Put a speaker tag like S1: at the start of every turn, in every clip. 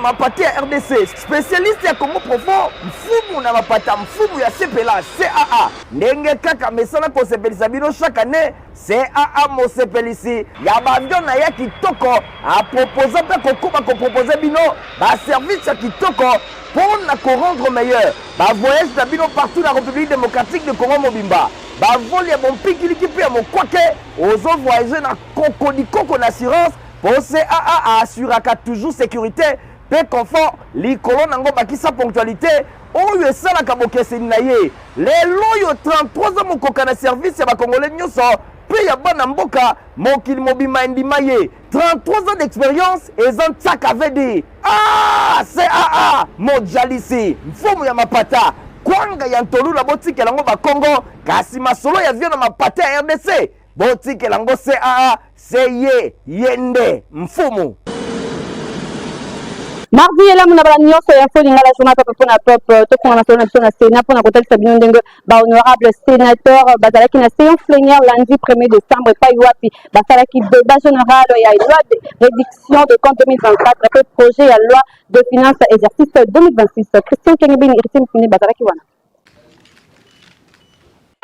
S1: mapata ya RDC, spécialiste ya Congo profond, mfumu na mapata mfumu ya CPLA CAA. Ndenge kaka mesana kosepelisa bino chaque année, CAA mosepelisi ya bavion na ya kitoko a proposer pe kokoma ko proposer bino ba service ya kitoko pour na rendre meilleur. Ba voyage na bino partout na République démocratique de Congo mobimba. Ba vol ya bon pikiliki pe ya mokwake ozo voyager na koko na assurance pour CAA assuraka toujours sécurité pe confort likolo nango bakisa ponctualité oyo esalaka bokeseni na ye. Lelo yo 33 ans mokoka na service ya bakongolais nyonso pe ya bana mboka mokili mobima endima ye. 33 ans d'expérience ezan tsaka VD. CAA mojalisi mfumu ya mapata kwanga ya ntolula botikela ngo bakongo kasi masolo ya vio na mapata ya RDC botikela ngo CAA seye yende mfumu.
S2: Mardi ela muna bala nyonso ya fo lingala journal papa na pop to ko na sona na Sénat pour na kotalisa bino ndenge ba honorable sénateur bazalaki na séance plénière lundi 1er décembre pa wapi basalaki débat général ya loi de réduction de compte 2024 et projet ya loi de finances exercice 2026. Christian Kengebini Irtim Kune bazalaki wana.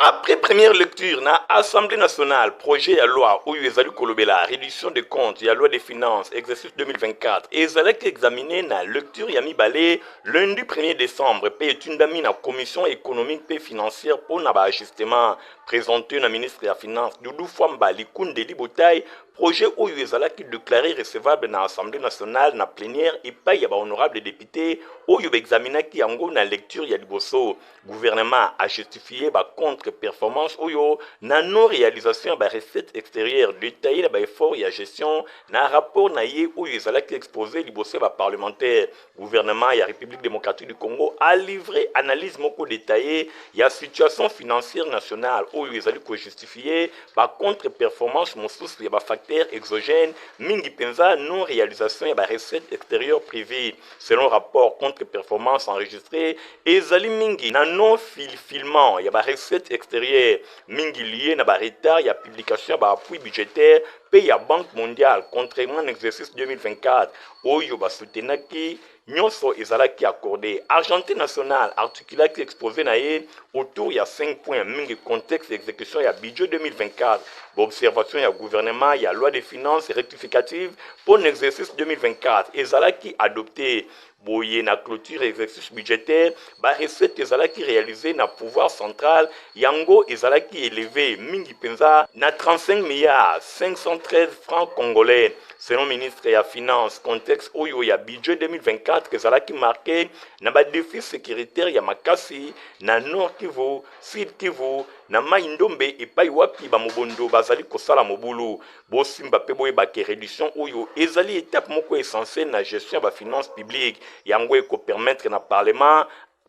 S3: Après première lecture, na Assemblée nationale, projet à loi où Ezali Kolobela, réduction des comptes, la loi des finances, exercice 2024, et Ezali examiné na lecture Yami Balé lundi 1er décembre, paye une dami na commission économique et financière pour na ajustement présenté na ministre de la Finance, Doudou Fwamba, Likunde Libotaï, projet où Ezali déclaré recevable na Assemblée nationale, na plénière, et pas y a honorable député, où Yube examiné qui en na lecture Yaliboso, gouvernement a justifié contre-performance oyo na non réalisation ba recette extérieure détaillé ba effort et gestion na rapport na ye oyo ezalaki exposé liboso ba parlementaire. Gouvernement ya République démocratique du Congo a livré analyse moko détaillée ya situation financière nationale oyo ezali ko justifié ba contre-performance mosusu ya ba facteur exogène mingi penza non réalisation ya ba recette extérieure privée. Selon rapport contre-performance enregistré ezali mingi na non filement ya ba recette extérieure mingi lié na ba retard ya publication ba appui budgétaire pe ya Banque mondiale contrairement à l'exercice 2024 oyo ba soutenaki nyonso ezalaki accordé. Argenté national articulaki exposé na ye autour ya 5 points mingi contexte exécution ya budget 2024 observation ya gouvernement ya loi des finances rectificative pour l'exercice 2024 ezalaki adopté. Boye na clôture exercice budgétaire, ba recette ezalaki réalisé na pouvoir central, yango ezalaki élevé mingi penza na 35 milliards 513 francs congolais. Selon ministre ya finance, contexte oyo ya budget 2024 ezalaki marqué na ba défi sécuritaire ya makasi na Nord Kivu, Sud Kivu, na Mai-Ndombe epai wapi ba mobondo bazali kosala mobulu. Bosimba pe boye ba réduction oyo ezali étape moko essentielle na gestion ba finance publique. Yango eko permettre na parlement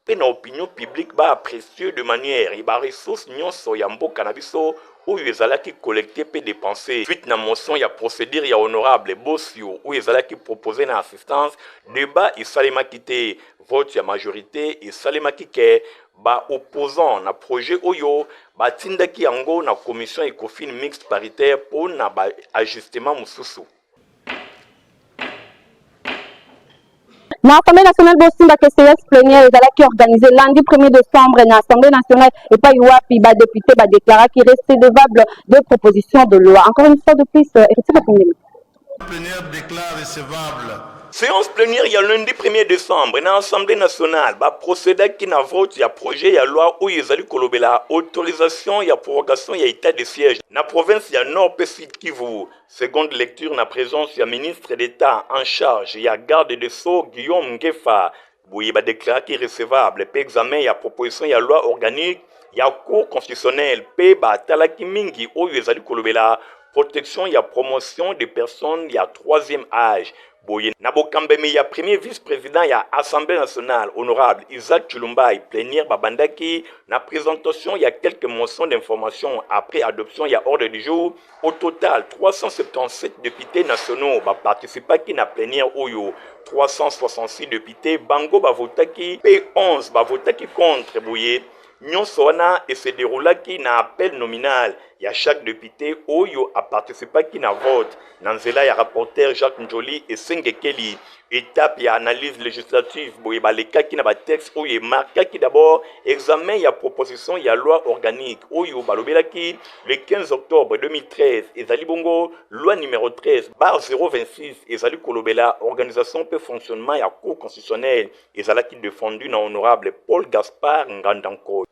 S3: pe na opinion publique ba apprécier de manière et ba ressources nyonso ya mboka na biso oyo ezalaki collecté pe dépensé. Suite na motion ya procédure ya honorable Bossio oyo ezalaki proposé na assistance débat esalemaki te vote ya majorité esalemaki ke ba opposant na projet oyo batindaki yango na commission ECOFIN mixte paritaire pour na ba ajustement mususu.
S2: Na Assemblée nationale bosimba que séance plénière ezalaki organisé lundi 1er décembre na Assemblée nationale et pas wapi ba député ba déclara qui reste recevable de propositions de loi. Encore une fois de plus,
S4: plénière déclare recevable.
S3: Séance plénière il y a lundi 1er décembre dans l'Assemblée nationale ba procédé qui na vote ya projet ya loi où ezali kolobela autorisation ya prorogation ya état de siège na province ya Nord pe Sud Kivu. Seconde lecture na présence ya ministre d'État en charge ya garde de Sceaux Guillaume Ngefa. Boye ba déclaré qui recevable pe examen ya proposition ya loi organique ya cour constitutionnelle pe ba talaki mingi oyo ezali kolobela protection ya promotion des personnes ya troisième âge. Boye Nabokambeme ya premier vice-président ya Assemblée nationale honorable Isaac Chulumbai plénière babandaki na présentation il y a quelques motions d'information après adoption il y a ordre du jour. Au total 377 députés nationaux ba participaki na plénière oyo 366 députés bango bavotaki P11 bavotaki contre boye nyonso wana et se déroulaki na appel nominal ya chaque député oyo a participé qui na vote nanzela ya rapporteur Jacques Njoli et Sengekeli. Étape ya analyse législative boye baleka qui na ba texte oyo marqué qui d'abord examen ya proposition ya loi organique oyo balobela qui le 15 octobre 2013 ezali bongo loi numéro 13 bar 026 ezali kolobela organisation pe fonctionnement ya cour constitutionnelle ezala qui défendu na honorable Paul Gaspard Ngondankoy.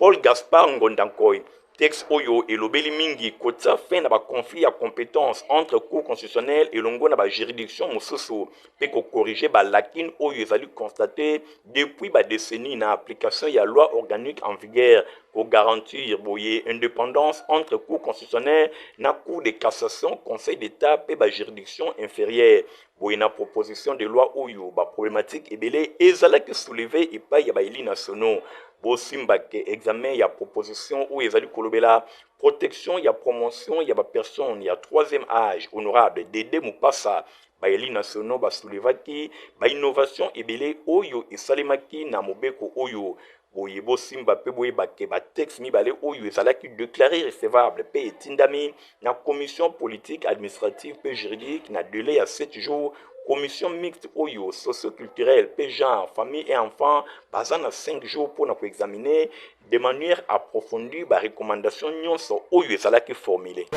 S3: Texte oyo elobeli mingi kota fin na ba conflit à compétence entre cour constitutionnelle et longo na ba juridiction mosusu pe ko corriger ba lakine oyo ezali constaté depuis ba décennie na application ya loi organique en vigueur pour garantir boye indépendance entre cour constitutionnelle na cour de cassation conseil d'état pe ba juridiction inférieure. Boye na proposition de loi oyo ba problématique ebele ezalaki soulevé epai ya ba éli nationaux. Bosimba ke examen ya proposition ou ezali kolobela protection ya promotion ya ba personne ya troisième âge honorable Dédé Mupasa ba eli nationaux ba soulevaki ba innovation ebele oyo esalemaki na mobeko oyo boye bosimba pe boye bake ba texte mibale oyo ezalaki déclaré recevable pe etindami na commission politique administrative pe juridique na délai ya 7 jours. Commission mixte oyo socio-culturelle, pe genre, famille et enfants, basant à 5 jours pour nous examiner de manière approfondie les recommandations nyonso oyo ezalaki formulées.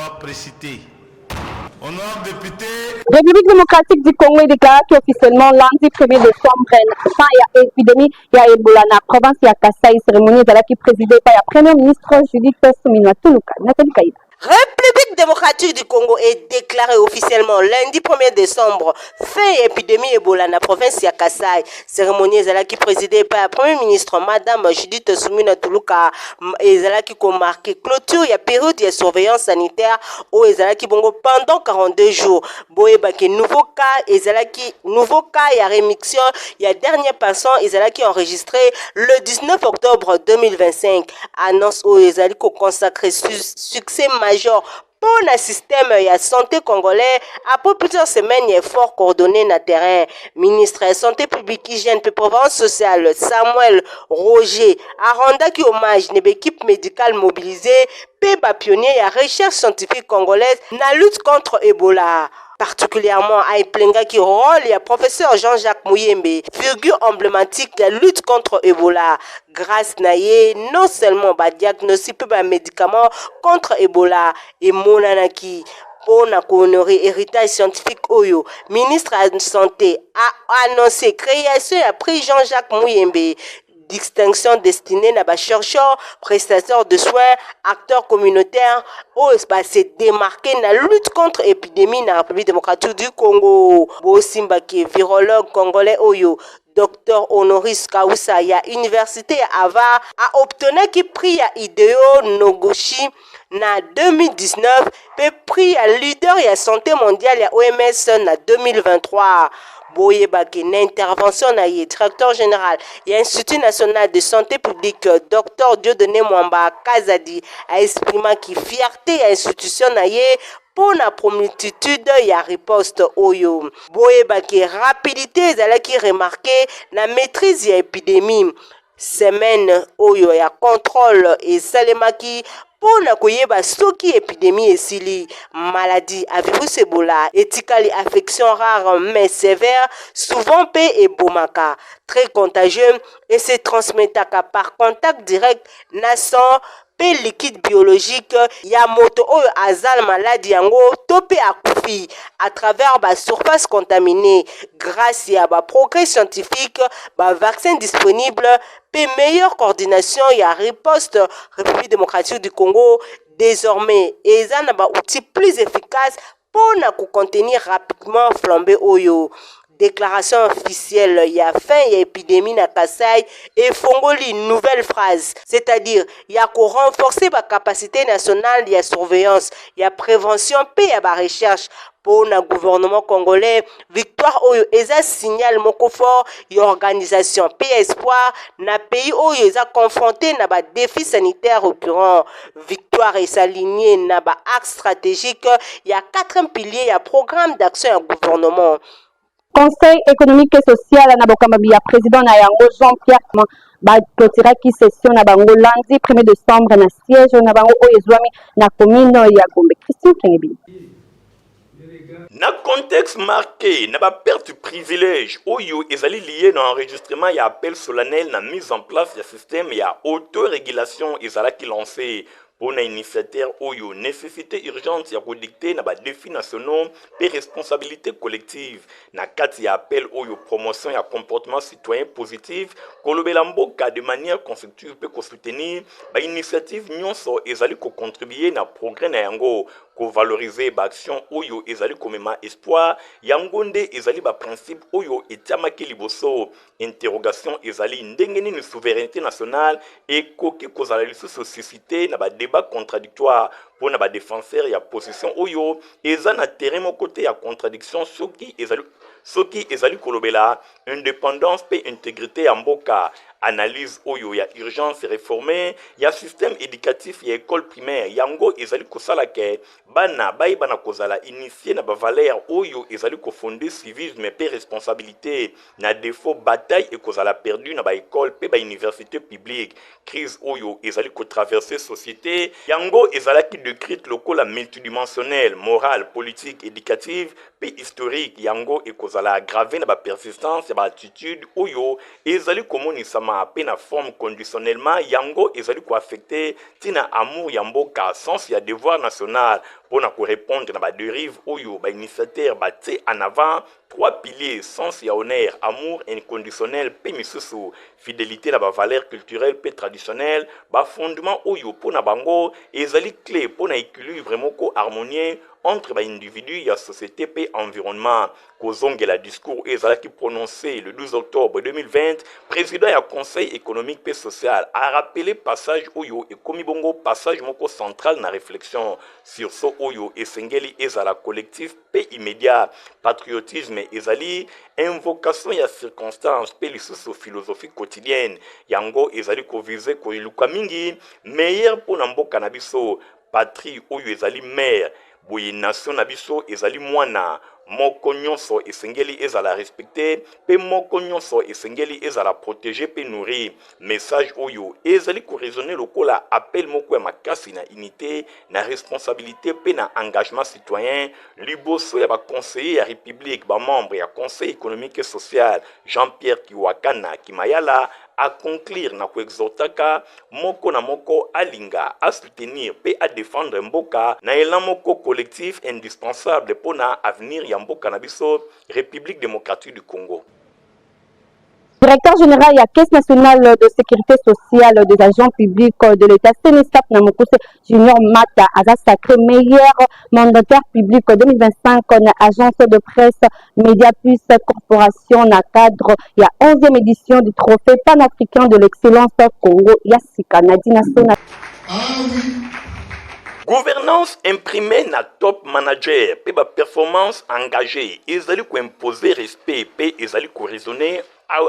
S4: Honorable député.
S2: République démocratique du Congo est déclarée officiellement lundi 1er décembre fin ya épidémie ya Ebola na province ya Kasai. Cérémonie qui présidée par la première ministre Judith Suminwa Tuluka. Nathalie Kaïda.
S5: République démocratique du Congo est déclarée officiellement lundi 1er décembre fin épidémie Ebola na province ya Kasai. Cérémonie qui présidée par la première ministre Madame Judith Suminwa Tuluka qui marqué clôture ya période de surveillance sanitaire au qui bongo pendant 42 jours. Boye baki nouveau cas ya rémission ya dernier patient qui enregistré le 19 octobre 2025. Annonce au qui consacré succès majeur pour le système de santé congolais après plusieurs semaines d'efforts coordonnés dans le terrain. Ministre de la Santé publique, hygiène et prévention sociale Samuel Roger a rendu hommage à l'équipe médicale mobilisée et pionnier à la recherche scientifique congolaise dans la lutte contre Ebola. Particulièrement à Iplenga qui rôle le professeur Jean-Jacques Mouyembe, figure emblématique de la lutte contre Ebola. Grâce naye, non seulement ba diagnostic pe ba médicament contre Ebola et monanaki pour honorer héritage scientifique oyo, ministre de la Santé a annoncé création à prix Jean-Jacques Mouyembe. Distinction destinée à des chercheurs, prestateurs de soins, acteurs communautaires, où se démarquer dans la lutte contre l'épidémie dans la République démocratique du Congo. Bosimba qui est virologue congolais Oyo, Dr Honoris Causa, ya Université Ava, a obtenu qui prix à Hideo Noguchi na 2019, puis prix à leader ya santé mondiale ya OMS na 2023. Boye Baki, intervention na directeur général et Institut national de santé publique Dr Dieudonné Mwamba Kazadi a exprimé qui fierté à institution na pour la promptitude ya riposte oyo. Boye Baki, rapidité qui remarqué la maîtrise ya épidémie. Semaine oyo ya contrôle et salemaki pour na koyeba soki épidémie esili maladie à virus Ebola etikali affection rare mais sévère souvent pe ebomaka très contagieux et se transmettaka par contact direct naissant pe liquide biologique ya moto oyo azal maladie yango to pe akufi à travers ba surface contaminée grâce à ba progrès scientifique ba vaccin disponible pe meilleure coordination ya riposte République démocratique du Congo désormais et ça na ba outil plus efficace pour na contenir rapidement flambée oyo. Déclaration officielle, il y a fin, il y a épidémie na Kasai et Fongoli, une nouvelle phrase. C'est-à-dire, il y a qu'on renforcer la capacité nationale, il y a surveillance, il y a prévention, puis il y a la recherche. Pour le gouvernement congolais, victoire oyo eza signal moko fort et organisation pays espoir na pays oyo eza confronté na ba défi sanitaire occurrent. Victoire est alignée na ba axe stratégique, il y a 4 piliers, il y a programme d'action au gouvernement.
S2: Conseil économique et social na bokambi ya président na yango Jean-Pierre baclotiraki session na bango lundi 1er décembre na siège na bango oyo ezwami na commune ya Gombe. Christine Kengebi.
S3: Na contexte marqué, na ba perte privilège, oyo ezali lié na enregistrement ya appel solennel na mise en place ya système ya autorégulation ezalaki lancé. Pour un initiateur oyo nécessité urgente ya kodicter na ba défis nationaux et responsabilité collective na kati ya appel oyo promotion ya comportement citoyen positif kolobela mboka de manière constructive pe ko soutenir ba initiative nyonso ezali ko contribuer na progrès na yango ko valoriser ba action oyo ezali komema espoir yango nde ezali ba principe oyo etiamaki liboso interrogation ezali ndenge nini souveraineté nationale ekoki kozala lisusu suscité na ba débat contradictoire pour na ba défenseur ya position oyo eza na terrain moko te ya contradiction soki ezali kolobela indépendance pe intégrité ya mboka analyse oyo ya urgence réformée ya système éducatif ya école primaire yango ezali kosala ke bana bayeba kozala initié na ba valeur oyo ezali kofonder civisme pe responsabilité na défaut bataille ekozala perdu na ba école pe ba université publique crise oyo ezali ko traverser société yango ezalaki décrite lokola multidimensionnelle morale politique éducative pe historique yango ekozala aggravé na ba persistance ya ba attitude oyo ezali komonisama pe na forme conditionnellement yango ezali ko affecter tina amour ya mboka sens ya devoir national pour na répondre na ba dérive oyo ba initiateur ba te en avant trois piliers sens ya honneur amour inconditionnel pe misusu fidélité na ba valeur culturelle pe traditionnelle ba fondement oyo pour na bango ezali clé pour na équilibre moko harmonieux entre ba individu ya société pe environnement kozonge la discours ezalaki prononcé le 12 octobre 2020 président ya conseil économique pe social a rappelé passage oyo et komi bongo passage moko central na réflexion sur so oyo esengeli ezala collectif pe immédiat patriotisme ezali invocation ya circonstance pe lisusu philosophie quotidienne yango ezali ko viser ko iluka mingi meilleur pour na mboka na biso patrie oyo ezali mère boye nation na biso ezali mwana moko nyonso esengeli ezala respecté pe moko nyonso esengeli ezala protégé pe nourri message oyo ezali ko raisonner lokola appel moko ya makasi na unité na responsabilité pe na engagement citoyen liboso ya ba conseiller ya république ba membre ya conseil économique et social Jean-Pierre Kiwakana Kimayala à conclure na exhortaka moko na moko alinga à soutenir pe à défendre mboka na elan moko collectif indispensable pour na avenir ya mboka na biso République démocratique du Congo.
S2: Directeur général de la Caisse nationale de sécurité sociale des agents publics de l'État, Sénestap Namokuse Junior Mata, Aza sacré meilleur mandataire public 2025, agence de presse Média Plus Corporation, na cadre, il y a 11e édition du trophée panafricain de l'excellence Congo Yassika, Nadina Sona.
S3: Gouvernance imprimée na top manager, pe ba performance engagée, ezali ko imposer respect, pe ezali ko raisonner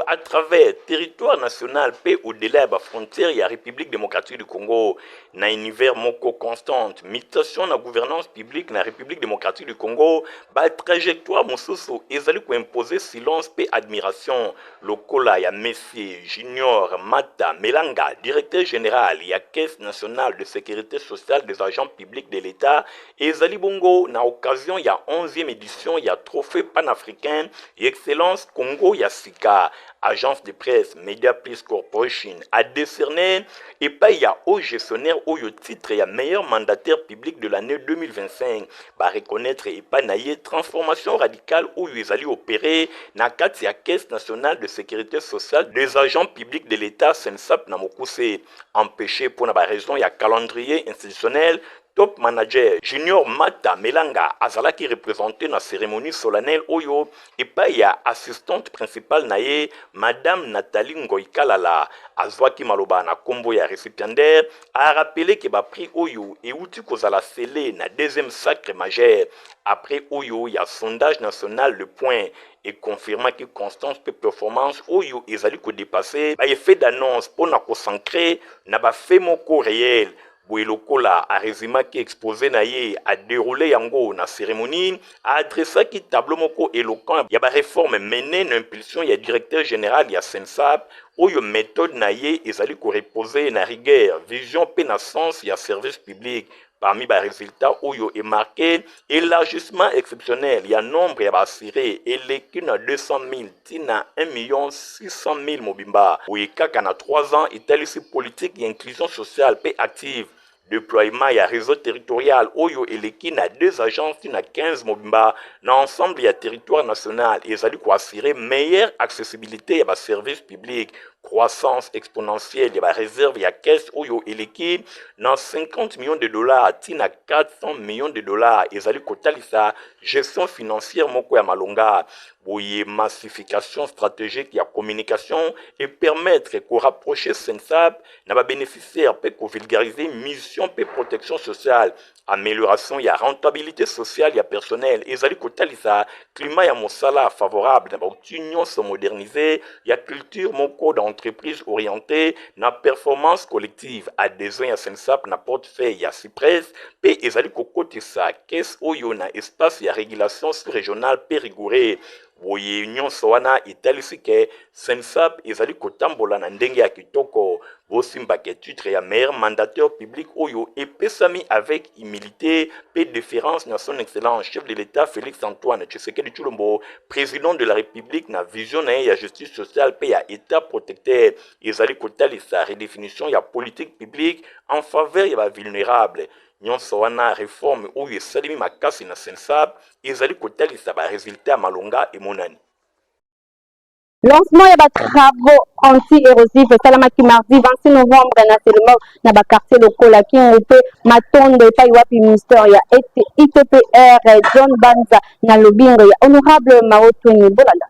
S3: à travers territoire national pe au-delà de la frontière et la République démocratique du Congo na univers moko constante mutation na gouvernance publique na République démocratique du Congo ba trajectoire mosusu ezali ko imposer silence pe admiration lokola ya Monsieur Junior Mata Melanga directeur général ya Caisse nationale de sécurité sociale des agents publics de l'État ezali bongo na occasion ya 11e édition ya trophée panafricain et excellence Congo Yassika agence de presse Media Plus Corporation a décerné et pas il y a au gestionnaire au titre et meilleur mandataire public de l'année 2025 va reconnaître et pas naïe transformation radicale où ils allaient opérer na kati ya Caisse nationale de sécurité sociale des agents publics de l'État Sensap Namokuse empêché pour la raison il y a calendrier institutionnel. Top manager Junior Mata Melanga azalaki représenté na cérémonie solennelle oyo et pas ya assistante principale naye Madame Nathalie Ngoikalala azwaki maloba na kombo ya récipiendaire a rappelé que ba prix oyo et outi kozala scellé na deuxième sacre majeur après oyo ya sondage national Le Point et confirma que constance pe performance oyo ezali ko dépasser ba effet d'annonce pour na concentrer na ba fait moko réel Boelokola a résumé qui exposé na ye a déroulé yango na cérémonie a adressé qui tableau moko éloquent ya ba réforme menée na impulsion ya directeur général ya Sensap oyo méthode na ye ezali ko reposer na rigueur vision pe na sens ya service public. Parmi les résultats oyo est marqué élargissement exceptionnel, il y a nombre ya basiré et l'équipe na 200 000 tina 1 600 000 mobimba. Oui, kaka na 3 ans, italisi politique et inclusion sociale pe active. Déploiement et réseau territorial oyo eleki na 2 agences na 15 mobimba na ensemble ya territoire national et ezali ko assurer meilleure accessibilité ya ba service public. Croissance exponentielle ya réserve ya caisse oyo eleki na 50 millions de dollars tina 400 millions de dollars ezali kotalisa gestion financière moko ya malonga. Boye massification stratégique ya communication et permettre ko rapprocher Sensap na ba bénéficiaires pe ko vulgariser mission pe protection sociale. Amélioration ya rentabilité sociale ya personnel ezali kotalisa climat ya mosala favorable na ba union se moderniser ya culture moko d'entreprise orientée na performance collective adhésion ya Sensap na portefeuille ya Cypress pe ezali kokotisa caisse oyo na espace ya régulation sous-régionale pe rigoureux. Boye union soana italisi ke Sensap ezali kotambola na ndenge ya kitoko. Bosimba ke titre ya meilleur mandataire public oyo epesami avec humilité pe déférence na son excellence chef de l'État Félix Antoine Tshisekedi Tshilombo, président de la République na vision na ya justice sociale pe ya état protecteur. Ezali kotalisa redéfinition ya politique publique en faveur ya ba vulnérable. Nyonso wana réforme oyo esalimi makasi na Sensap ezali kotalisa ba résultat malonga emonani.
S2: Lancement de travaux anti-érosifs salamaki mardi 26 novembre na seulement na ba quartier local qui ont été matondo pa wapi ministère ya ITPR John Banza na lobingo ya honorable Maotweni Bolanda.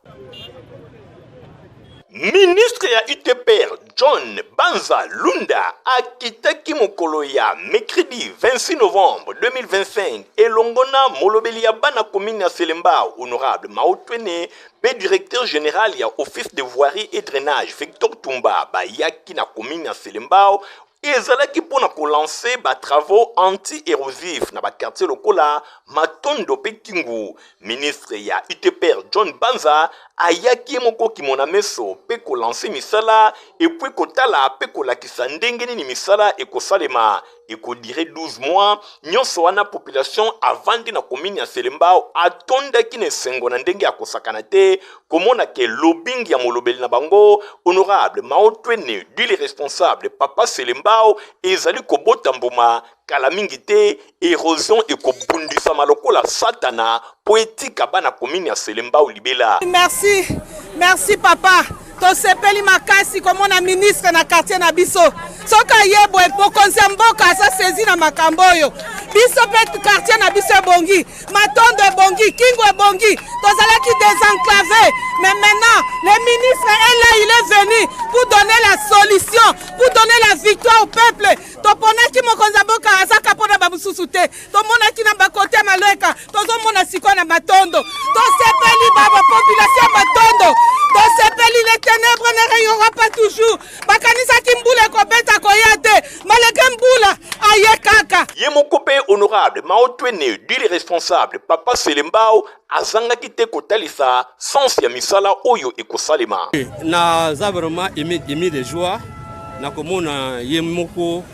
S3: Ministre ya UTPR John Banza Lunda akitaki mokolo ya mercredi 26 novembre 2025 elongona molobeli ya bana commune ya Selemba honorable Maotweni pe directeur général ya office de voirie et drainage Victor Tumba bayaki na commune ya Selemba ezalaki pona ko lancer ba travaux anti-érosifs na ba quartier lokola Matondo pe Kingu. Ministre ya UTPR John Banza ayaki moko kimona meso pe ko lancer misala et puis ko tala pe ko lakisa ndenge ni misala e ko salema et ko dire 12 mois nyonso wana population avandi na commune ya Selembao atondaki ne sengo na ndenge ya kosakana te komona ke lobbying ya molobeli na bango honorable Maotweni dile responsable papa Selembao ezali kobota mbuma kala mingi te érosion et kobundisa malokola satana poétique bana commune ya Selembao libela.
S6: Merci papa. To sepeli makasi comme na ministre na quartier na biso. Soka yebo e pokonzi mboka sa saisi na makambo yo. Biso pe quartier na biso bongi, Matondo bongi, Kingo bongi. Tozalaki désenclavé. Mais maintenant, le ministre est là, il est venu pour donner la solution, pour donner la victoire au peuple. Toponaki mokonzi mboka azaka pona ba mususute. Tomonaki na ba côté maloeka, tozomona siko na Matondo. To sepeli ba population Matondo. To sepeli les ténèbres ne rayonnera pas toujours. Bakanisa kimbule ko beta ko yate. Maleke mbula aye kaka.
S3: Yemoko pe honorable Maotweni dile responsable papa Selembao azanga kite kotalisa sans ya misala oyo ekosalema.
S7: Na za vraiment émis de joie na komona yemoko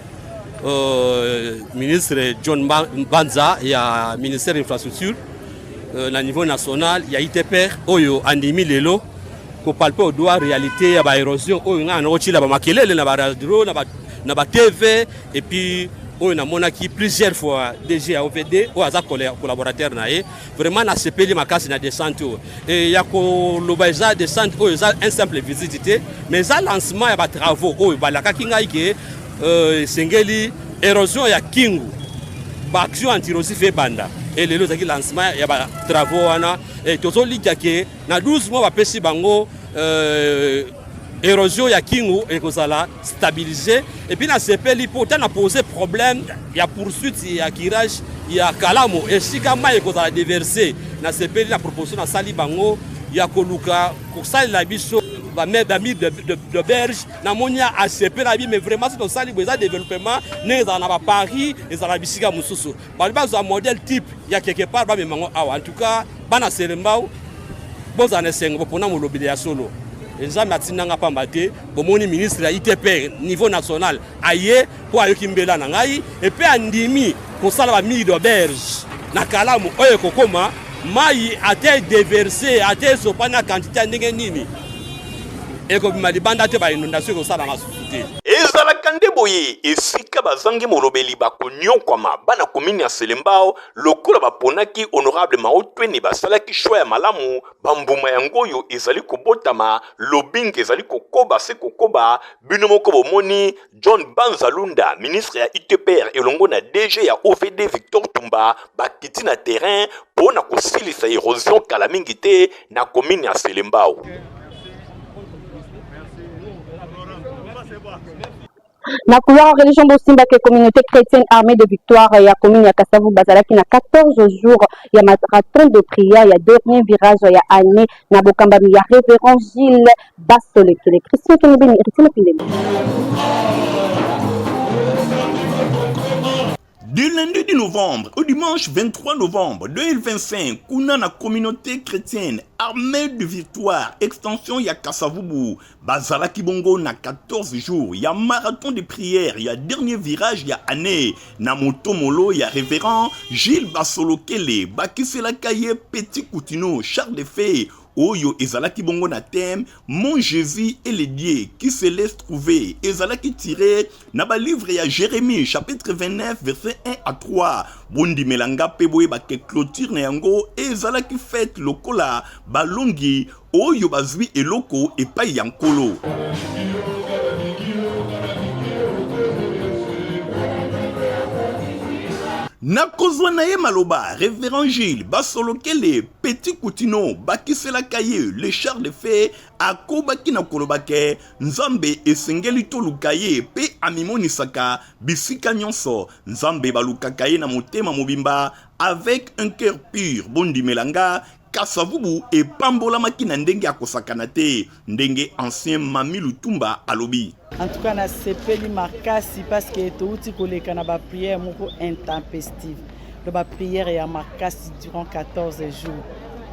S7: ministre John Banza ya ministère de l'infrastructure na niveau national ya ITPR oyo andimi lelo ko palper au doigt réalité ya ba érosion oyo nga na ochila ba makelele na ba radio na ba TV et puis oyo na monaki plusieurs fois DG à OVD ou aza collaborateur na ye vraiment na sepeli makasi na descente et ya ko lobaza descente oyo za un simple visite mais za lancement ya ba travaux oyo balaka kinga ike sengeli érosion ya Kingu ba action anti-érosif e banda et lelo zaki lancement ya ba travaux wana et tozo lika ke na 12 mois ba pesi bango érosion ya Kingu et kozala stabiliser et puis na sepeli pourtant na poser problème ya poursuite ya kirage ya Kalamo et sika mai kozala déverser na sepeli na proposition na sali bango ya koluka ko sali la biso d'amis de berge, namonia ACP la vie, mais vraiment c'est ça le développement, né dans la Paris et dans la Bissika Moussoussou. Par exemple, un modèle type, il y a quelque part, en tout cas, bana Selembao, bon années 5, pour nous l'obéir solo. Les gens n'ont pas maté, pour mon ministre de l'ITP niveau national, aïe, pour aller Kimbela Nangaï, et puis Andimi, pour ça la mille de berge, Nakalamu, Oye Kokoma, Maï a été déversé, a été sopana quantité de nini. Et comme ma libanda te ba inondation ko sala na société.
S3: Ezala kande boye esika bazangi molobeli bakonyo kwama bana komini ya Selembao lokola baponaki honorable Maotweni basalaki choix ya malamu bambuma yango yo ezali kobotama lobing ezali kokoba se kokoba bino moko bomoni John Banzalunda ministre ya ITPR elongo na DG ya OVD Victor Tumba bakiti na terrain pona kosilisa érosion kala mingi te na komini ya Selembao.
S2: Na couloir religion Bosimba que communauté chrétienne armée de victoire ya commune ya Kasavu Bazala qui na 14 jours ya marathon de prière ya dernier virage ya année na Bokamba ya révérend Gilles Basole que les chrétiens qui nous bénissent.
S8: Du lundi 10 novembre au dimanche 23 novembre 2025, kuna na communauté chrétienne armée de victoire extension ya Kasavubu bazala kibongo na 14 jours ya marathon de prière ya dernier virage ya année na motomolo ya révérend Gilles Basolokele bakisela kaye Petit Coutino Charles de Fay Oyo ezalaki bongo na thème Mon Jésus est le Dieu qui se laisse trouver. Ezalaki tiré na ba livre ya Jérémie chapitre 29 verset 1 à 3. Bondi melanga peboye ba ke clôture na yango ezalaki fête lokola balongi oyo bazwi eloko epai yankolo. Nakozwa na ye maloba, révérend Gilles Basolokele Petit Coutino bakisela kaye le char de fée akobaki na kolobake nzambe esengeli toluka ye pe amimonisaka bisika nyonso nzambe balukaka ye na motema mobimba avec un cœur pur bondi melanga Kasavubu et Pambola makina ndenge akosakana te ndenge ancien Mami Lutumba alobi.
S9: En tout cas, na sepeli makasi parce que touti koleka na ba prière moko intempestive. Le ba prière ya makasi durant 14 jours.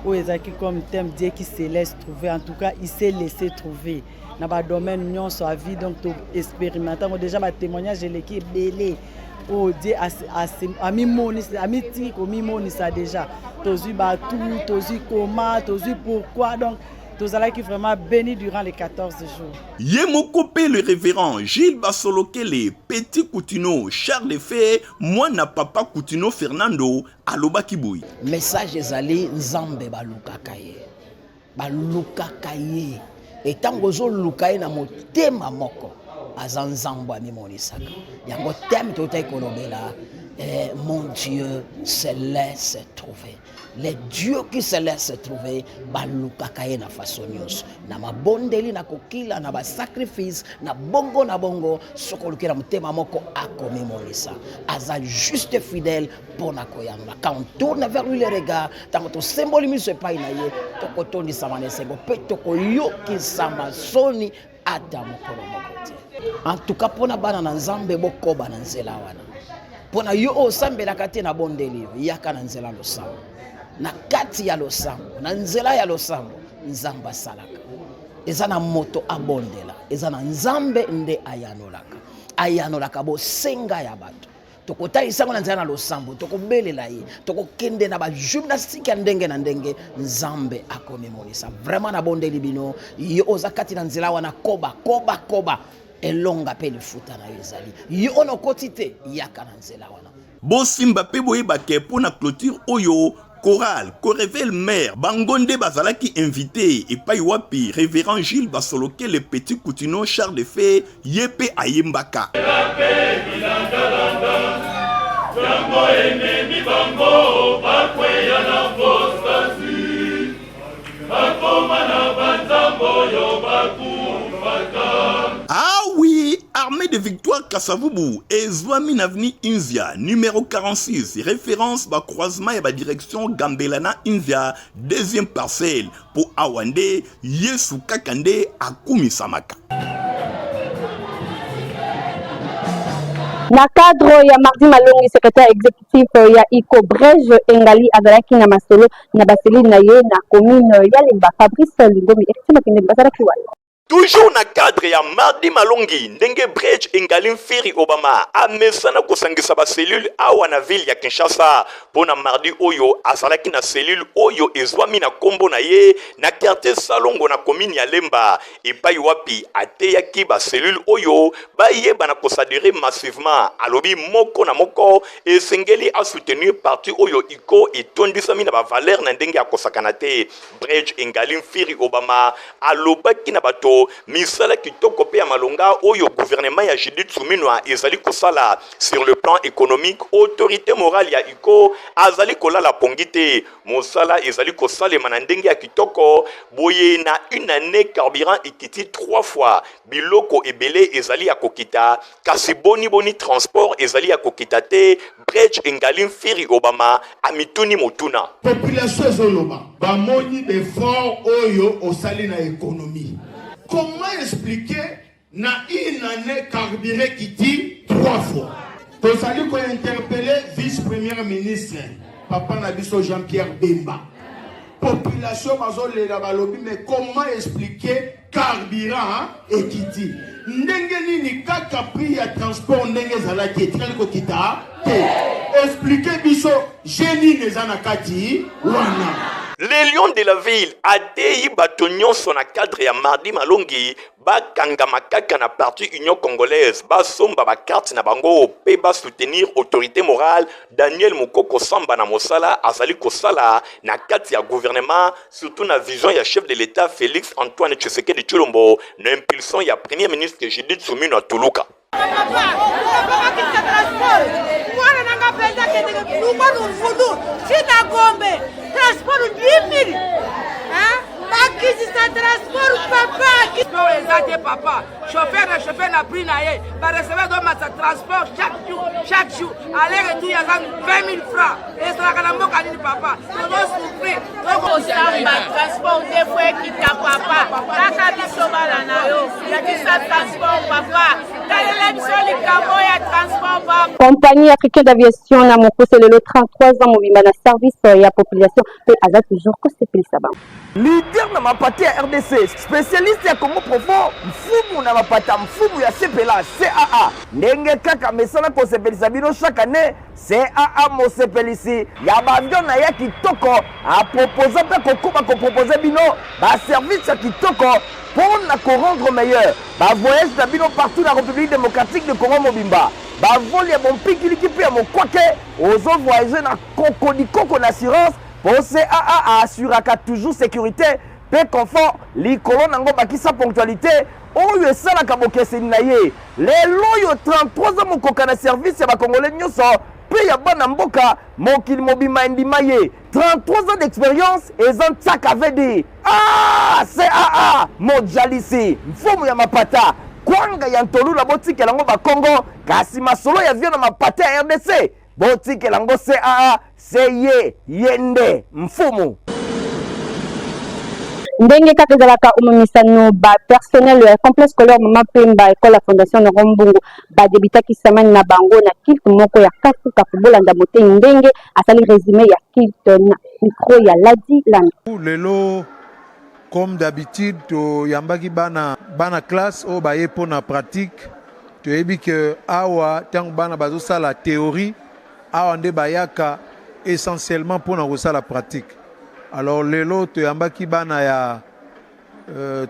S9: Où ezaki comme thème Dieu qui se laisse trouver. En tout cas, il s'est laissé trouver. Na ba domaine nyonso a vie donc to expérimenter déjà ba témoignage qui est belé. Oh Dieu a mis ti ko mi monisa déjà. Tozu ba tout, tozu comment, tozu pourquoi donc Tozala qui vraiment béni durant les 14 jours.
S8: Yemokopé le révérend Gilles Basolokele Petit Coutino Charles de Fay moi na papa Coutino Fernando aloba kiboui.
S10: Message ezali nzambe balukakaye. Balukakaye. Et tango zo lukaye na motema moko azanzambo amimonisaka. Yango thème totai kolobela mon Dieu se laisse trouver. Les dieux qui se laissent trouver, balukakaye na fasonios. Na mabondeli na kokila na ba sacrifice na bongo sokolukira mutema moko akomimonisa. Aza juste fidèle pour na koyanga. Quand on tourne vers lui les regards, tant to symbolise pas inaye, to kotondi samane sengo petoko yoki samasoni adamu kolomoko. En tout cas pona bana na nzambe bokoba na nzela wana. Pona yo osambela kate na bondeli yaka na nzela losambo. Na kati ya losambo na nzela ya losambo nzamba salaka ezana moto abondela ezana nzambe nde ayanolaka bo senga ya bato tokota isango na nzela na losambo tokobelela ye tokokende na ba gymnastique ndenge na ndenge nzambe akomemonisa vraiment na bondeli bino yo oza kati na nzela wana koba elonga pe lifuta na ezali yo ono kotite yaka na nzela wana
S8: Bosimba pe boyeba ke pona clôture oyo Chorale, Corével Mère, Bangonde Bazalaki invité et Paiwapi, révérend Gilles Basolokele le Petit Coutino Charles de Fay, Yepe Ayembaka. Ah oui, armée Armée de Victoire Kassavubu et Zouamine Avenue Inzia, numéro 46, référence ba croisement et ba direction Gambelana Inzia, deuxième parcelle pour Awande, Yesu Kakande, Akumi Samaka.
S2: Na cadre ya Mardi Malongi, secrétaire exécutif ya Iko Brege Engali azalaki na masolo na baseli na ye na commune ya Lemba. Fabrice Lingomi estima kende bazalaki wala.
S3: Toujours na cadre ya Mardi Malongi, ndenge Brege Engali Mfiri Obama amesana kosangisa ba cellule awa na ville ya Kinshasa pona mardi oyo azalaki na cellule oyo ezwami na kombo na ye na quartier Salongo na commune ya Lemba epai wapi ateyaki ba cellule oyo bayeba na kosadire massivement alobi moko na moko esengeli a soutenir parti oyo iko etondisami na ba valeur na ndenge ya kosakana te. Brege Engali Mfiri Obama alobaki na bato misala kitoko pe ya malonga oyo gouvernement ya Judith Suminwa ezali kosala sur le plan économique, autorité morale ya iko azali kolala pongite mosala ezali kosalema na ndenge ya kitoko boye na une année carburant ekiti 3 fois biloko ebele ezali ya kokita kasi boni transport ezali ya kokita te. Brege Engali Mfiri Obama amituni motuna
S4: population ezoloba bamoni d'effort oyo osali na économie. Comment expliquer na une année carburé qui dit 3 fois? Vous allez interpeller vice-premier ministre, Papa Nabiso Jean-Pierre Bemba. Population bazolela balobi, mais comment expliquer carburant et qui dit? Ndenge nini kaka prix ya transport ndenge zala ki etikali kokita te. Expliquer biso génie nezana kati wana.
S3: Les lions de la ville ateyi bato nyonso na cadre ya Mardi Malongi bakanga makaka na parti Union Congolaise basomba ba carte na bango pe ba soutenir autorité morale Daniel Mukoko Samba na mosala azali kosala na kati ya gouvernement surtout na vision ya chef de l'État Félix Antoine Tshisekedi Tshilombo na impulsion ya premier ministre Judith Suminwa Tuluka.
S6: Transport 10 000. Transport papa. Chauffeur n'a pris naïe. Va recevoir dans ma transport chaque jour. Aller-retour, il y a 20 000 francs. Et ça va nous papa. On va souffrir. Donc, transport, des fois, qui t'a papa. La cabine, il y a des transport papa.
S2: Compagnie africaine d'aviation na mokose lelo 33 ans mobimba na service ya population pe aza toujours ko sepelisa bango.
S1: Leader na mapati ya RDC, spécialiste ya Congo profond, mfumu na mapata mfumu ya sepela CAA. Ndenge kaka mesana ko sepelisa bino chaque année, CAA mo sepelisi ya bavion na ya kitoko a proposer pe kokoma ko proposer bino ba service ya kitoko pour na rendre meilleur. Ba voyage na bino partout na République démocratique de Congo mobimba. Ba vol ya bon pikiliki pe mo kwake ozo voyager na koko na assurance. Pour CAA assuraka toujours sécurité, pe confort, likolo nango bakisa ponctualité, oyo esalaka bokeseni na ye. Lelo yo 33 ans mokoka na service ya bakongolais nyonso, pe ya bana mboka mokili mobima endima ye. 33 ans d'expérience ezan tsaka vedi. Ah, CAA mojalisi, mfumu ya mapata. Kwanga ya ntolula botike lango bakongo, kasi masolo ya vio na mapata ya RDC. Botike lango CAA seye yende mfumu.
S2: Ndenge kaka ezalaka umomisano ba personnel complexe scolaire Mama Pemba école la fondation de Rombungu ba debitaki samani na bango na kilt moko ya kafuka kubolanda mote ndenge asali résumé ya kilt na micro ya Ladi Land.
S11: Lelo comme d'habitude to yambaki bana classe o ba yepo na pratique to yebi que awa tang bana bazo sala théorie awa nde bayaka essentiellement pour na la pratique. Alors lelo to yambaki bana ya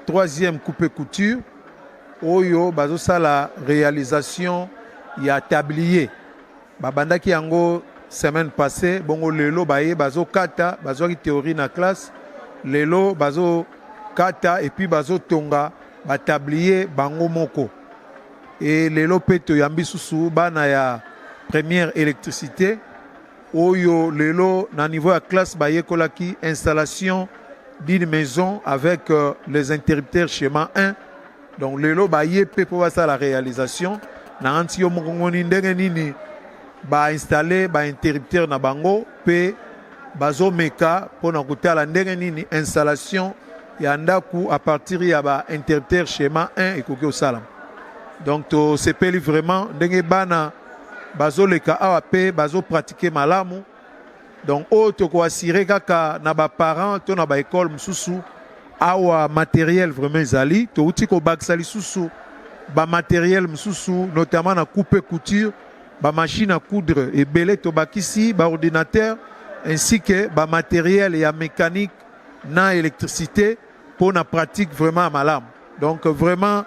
S11: 3e coupe couture oyo bazo sala réalisation ya tablier babandaki yango semaine passée bongo lelo baye bazo kata bazo ki théorie na classe lelo bazo kata et puis bazo tonga ba tablier bango moko et lelo pe to yambi susu bana ya première électricité oyo lelo na niveau à classe baye kolaki installation d'une maison avec les interrupteurs schéma 1 donc lelo baye pe po basala réalisation na anti yo mokongoni ndenge nini installer interrupteur na bango pe bazomeka pona kotala ndenge nini installation ya ndaku à partir ya interrupteur schéma 1 ekoki osala. Donc to sepeli vraiment ndenge bana bazoleka awa pe bazopratiquer malamu. Donc to ko assurer kaka na ba parents to na ba école mususu awa matériel vraiment ezali to uti ko baksali susu ba matériel mususu notamment na coupe couture ba machine à coudre et belé to bakisi ba ordinateur ainsi que ba matériel et mécanique na électricité pour na pratique vraiment malam. Donc vraiment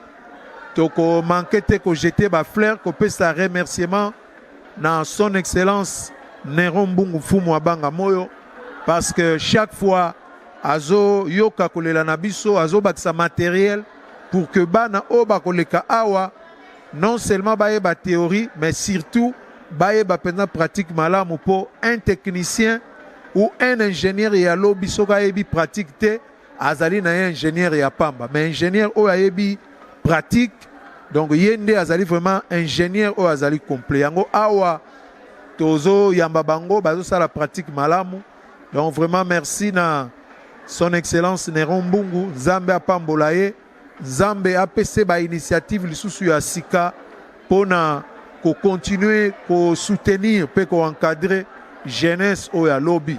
S11: toko manquete ko jeter ba fleur ko pe sa remerciement na son excellence Néron Mbungu Fumu Abanga Moyo parce que chaque fois azo yoka kolela na biso azo bakisa matériel pour que bana o bakoleka awa non seulement baye ba théorie mais surtout baye ba pendant pratique malamu pour un technicien ou un ingénieur ya lobi soka yebi pratique te azali na ingénieur ya pamba mais ingénieur o yebi pratique donc yende azali vraiment ingénieur o azali complet yango awa tozo yamba bango bazo sala pratique malamu. Donc vraiment merci na son excellence Néron Mbungu Zambe apambola ye Zambe apese ba initiative lisusu ya sika pona ko continuer ko soutenir pe ko encadrer jeunesse o ya lobby.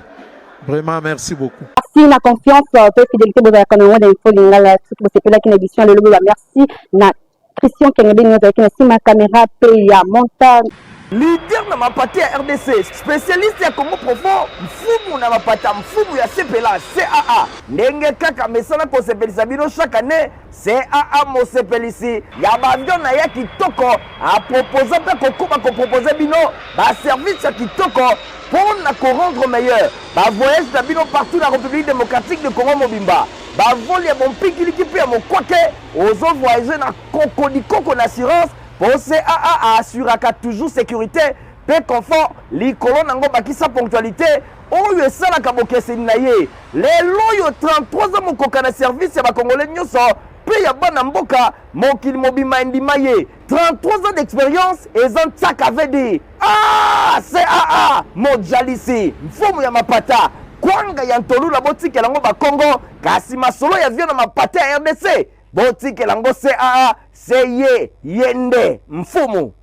S11: Vraiment merci beaucoup.
S2: Merci na confiance pe fidélité boza kana ngwa info lingala tout c'est là qui na édition le lobby. Merci na Christian Kengebe nyoza ki na sima caméra pe ya montage.
S1: Leader na mapati ya RDC, spécialiste ya Congo profond, mfumu na mapata mfumu ya CPLA, CAA. Ndenge kaka mesana kosepelisa bino chaque année, CAA mosepelisi. Ya bavion na ya kitoko, a proposer pe kokuma ko proposer bino, ba service ya kitoko pour na ko rendre meilleur. Ba voyage na bino partout na République démocratique de Congo mobimba. Ba vol ya bon pikiliki pe ya mokwake, ozo voyager na koko na assurance. Pour CAA assuraka toujours sécurité, pe confort, li kolon nango bakisa ponctualité, oyo esalaka bokeseni na ye. Lelo yo 33 ans mokoka na service ya bakongolais nyonso, pe ya bana mboka mokili mobima endima ye. 33 ans d'expérience ezan tsaka vedi. Ah, CAA mojalisi, mfumu ya mapata, kwanga ya ntolu la botike lango bakongo, kasi masolo ya vio na mapata ya RDC. Botike lango CAA, seye yende mfumu.